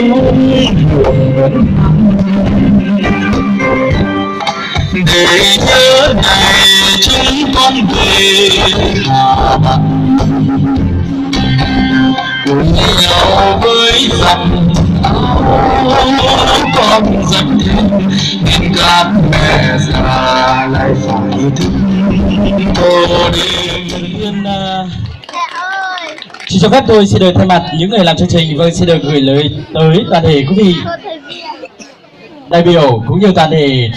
con để nhớ ngày chúng con về Hà Bắc cùng nhau với dòng con dần nên các mẹ già lại phải thức cô đêm. Chỉ cho phép tôi xin được thay mặt những người làm chương trình xin được gửi lời tới toàn thể quý vị đại biểu cũng như toàn thể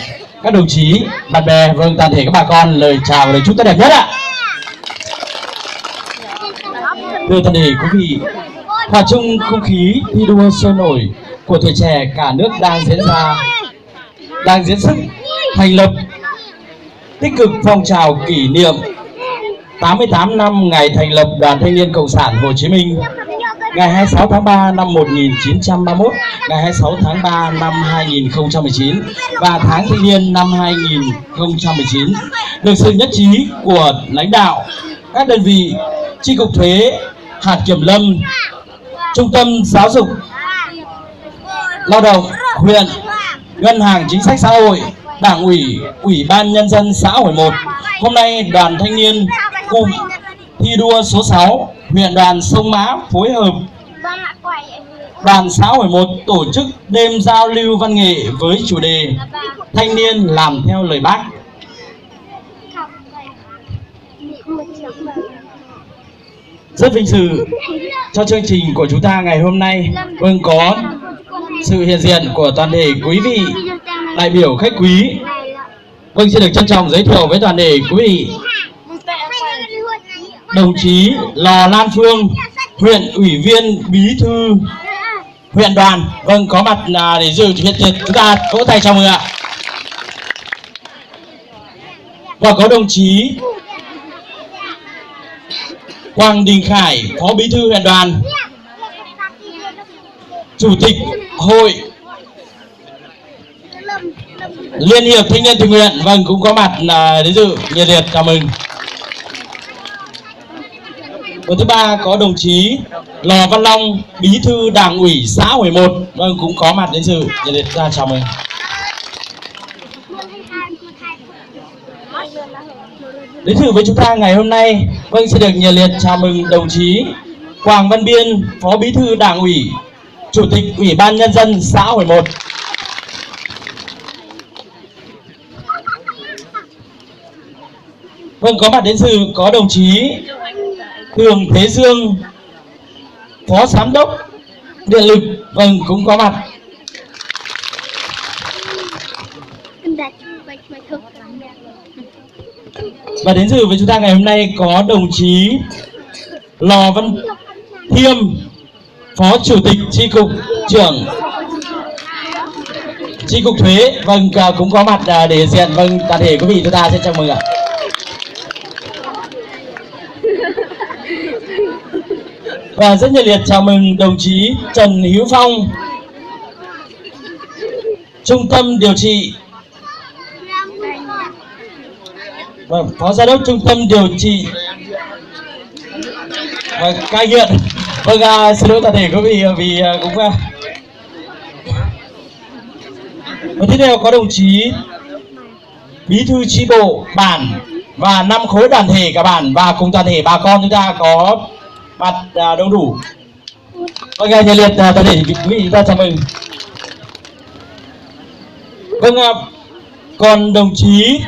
các đồng chí bạn bè toàn thể các bà con lời chào và lời chúc tốt đẹp nhất ạ. Thưa toàn thể quý vị, hòa chung không khí thi đua sôi nổi của tuổi trẻ cả nước đang diễn sức thành lập tích cực phong trào kỷ niệm 88 năm ngày thành lập Đoàn Thanh niên Cộng sản Hồ Chí Minh, ngày 26 tháng 3 năm 1931, ngày 26 tháng 3 năm 2019 và tháng thanh niên năm 2019, được sự nhất trí của lãnh đạo các đơn vị, Chi cục thuế, hạt kiểm lâm, Trung tâm giáo dục lao động huyện, Ngân hàng chính sách xã hội, Đảng ủy, Ủy ban nhân dân xã Hội 1. Hôm nay Đoàn Thanh niên cụm thi đua số 6 huyện đoàn Sông Mã phối hợp đoàn xã Hội 1 tổ chức đêm giao lưu văn nghệ với chủ đề Thanh niên làm theo lời Bác. Rất vinh dự cho chương trình của chúng ta ngày hôm nay có sự hiện diện của toàn thể quý vị đại biểu khách quý. Xin được trân trọng giới thiệu với toàn thể quý vị đồng chí Lò Lan Phương, huyện ủy viên bí thư huyện đoàn, có mặt để dự hiện tiệc, chúng ta vỗ tay chào mừng ạ. Và có đồng chí Hoàng Đình Khải, phó bí thư huyện đoàn, chủ tịch hội Liên hiệp Thanh niên tình nguyện, cũng có mặt đến dự nhiệt liệt chào mừng. Và thứ ba có đồng chí Lò Văn Long, bí thư Đảng ủy xã Hội 1, cũng có mặt đến dự nhiệt liệt ra chào mừng. Đến dự với chúng ta ngày hôm nay, xin được nhiệt liệt chào mừng đồng chí Hoàng Văn Biên, phó bí thư Đảng ủy, chủ tịch Ủy ban nhân dân xã Hội 1. Có mặt đến dự có đồng chí Thường Thế Dương, phó giám đốc điện lực, cũng có mặt. Và đến dự với chúng ta ngày hôm nay có đồng chí Lò Văn Thiêm, phó chủ tịch chi cục trưởng Chi cục thuế, cũng có mặt để hiện diện. Toàn thể quý vị chúng ta sẽ chào mừng ạ. Và rất nhiệt liệt chào mừng đồng chí Trần Hữu Phong, Trung tâm điều trị và phó giám đốc Trung tâm điều trị và cai nghiện. Xin lỗi toàn thể quý vị vì cũng và tiếp theo có đồng chí bí thư chi bộ bản và 5 khối đoàn thể cả bản, và cùng toàn thể bà con chúng ta có mặt đông đủ. Nhiệt liệt toàn thể quý vị chúng ta chào mừng. Còn đồng chí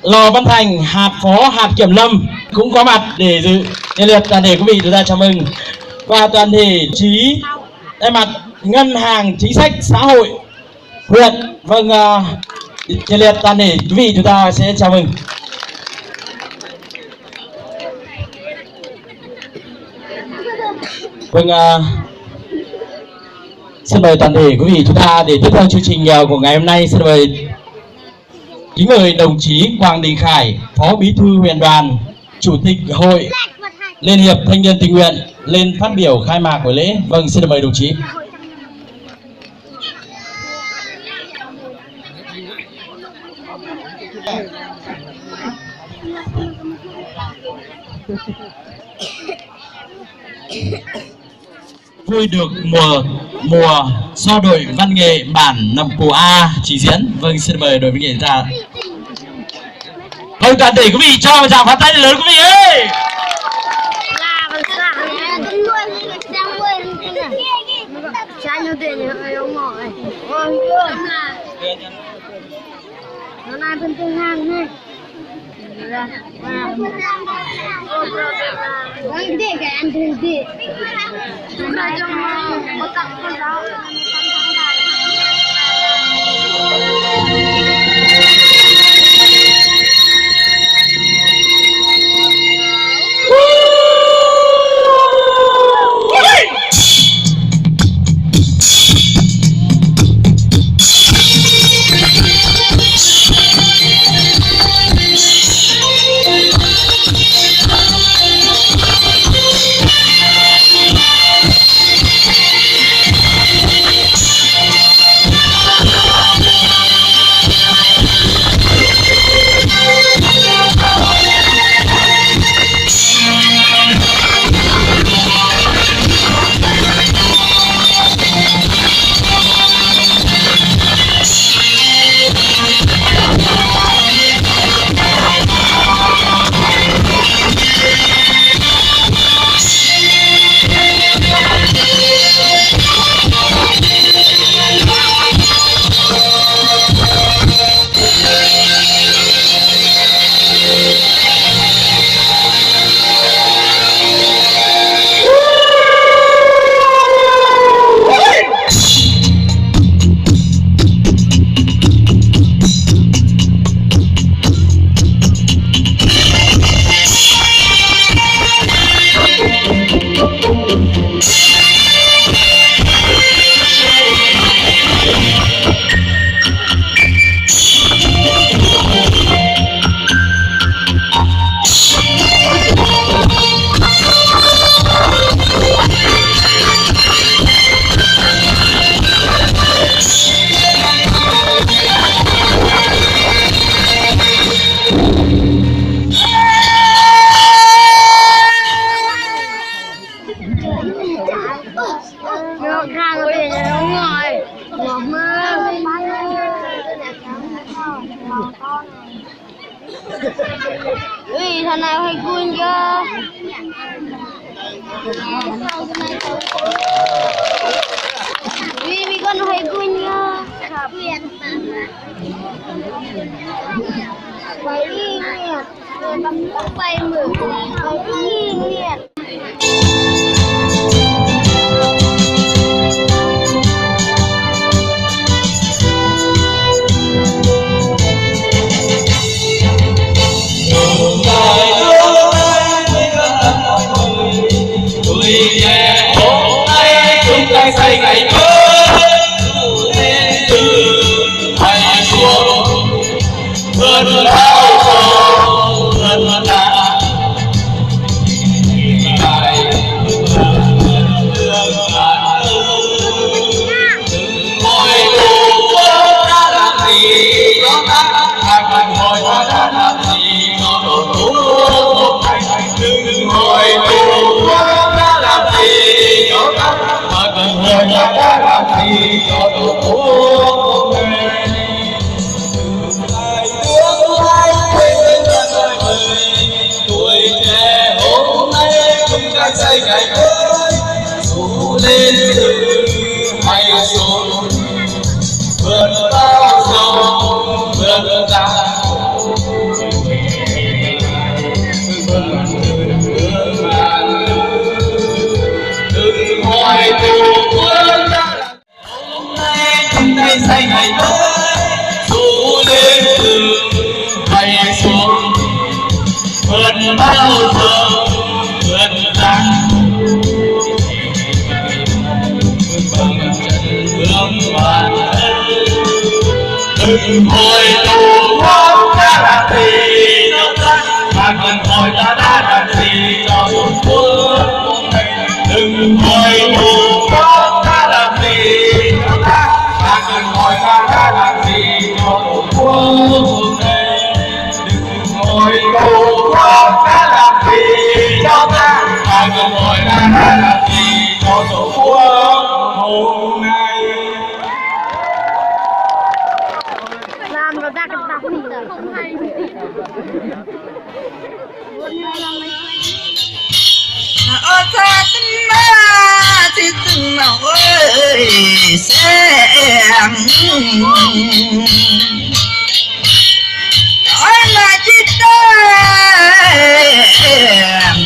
Lò Văn Thành, phó hạt kiểm lâm, cũng có mặt để dự nhiệt liệt. Toàn thể quý vị chúng ta chào mừng. Và toàn thể trí thay mặt Ngân hàng chính sách xã hội huyện, nhiệt liệt toàn thể quý vị chúng ta sẽ chào mừng. Xin mời toàn thể quý vị chúng ta để tiếp theo chương trình của ngày hôm nay. Xin kính mời đồng chí Hoàng Đình Khải, phó bí thư huyện đoàn, chủ tịch hội Liên hiệp Thanh niên tình nguyện lên phát biểu khai mạc buổi lễ. Xin mời đồng chí. vui được mùa do đội văn nghệ bản Nậm Pù A trình diễn. Vâng, xin mời đội văn nghệ ra. Vâng, toàn thể quý vị cho một tràng pháo tay lớn quý vị ơi. Nó nay bên tương hàng này. Để cái ăn thường đi. Nó trong có tặng con đó. Ui, thằng nào hay quên chưa? Ui, con hay quên chưa? Phải đi nghiệt, bấm tóc bay mượn, phải đi nghiệt. Xây ngày mới lên từ thành xuống vươn cao sâu vươn ta lại ngồi tù ta làm gì cho ta cần ngồi ta làm gì cho tổ quốc đừng ngồi tù ta làm gì cho ta cần ngồi ta làm gì cho tổ quốc này. Tương lai quên đời mình tuổi trẻ hôm nay chúng ta xây ngày mới dù lên từ hay xuống vượt bao sông vượt ra đừng hỏi tù quân ta hôm nay chúng ta xây ngày mới dù lên từ hay xuống vượt bao sông vượt ra bằng chân bước vào đừng hỏi tù quân ta làm gì cho ta mà cần hỏi ta đã làm gì cho tổ quốc này. Đừng hỏi tù quân ta làm gì cho ta mà cần hỏi ta đã làm gì cho tổ quốc này. Đừng hỏi tù quân ta làm gì cho ta mà cần hỏi ta đã làm gì cho tổ quốc này làm nó ra cái tóc gì rồi không hay ở xa tinh ma thì từng nào ơi xem nói là chỉ đây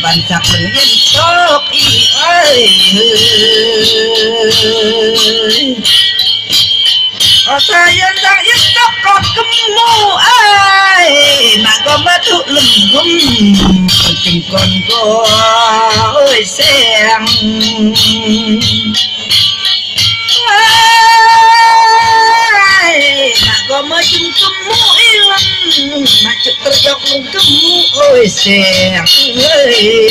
bạn chắc đừng yên tốt ý ơi ở xa yên ra yên tóc còn cấm mù ai mà có mất thụ lùm gum tình còn có ơi xem mà có mới chung cấm mù yêu mà chụp tôi dọc lùm cấm mù ơi xem ơi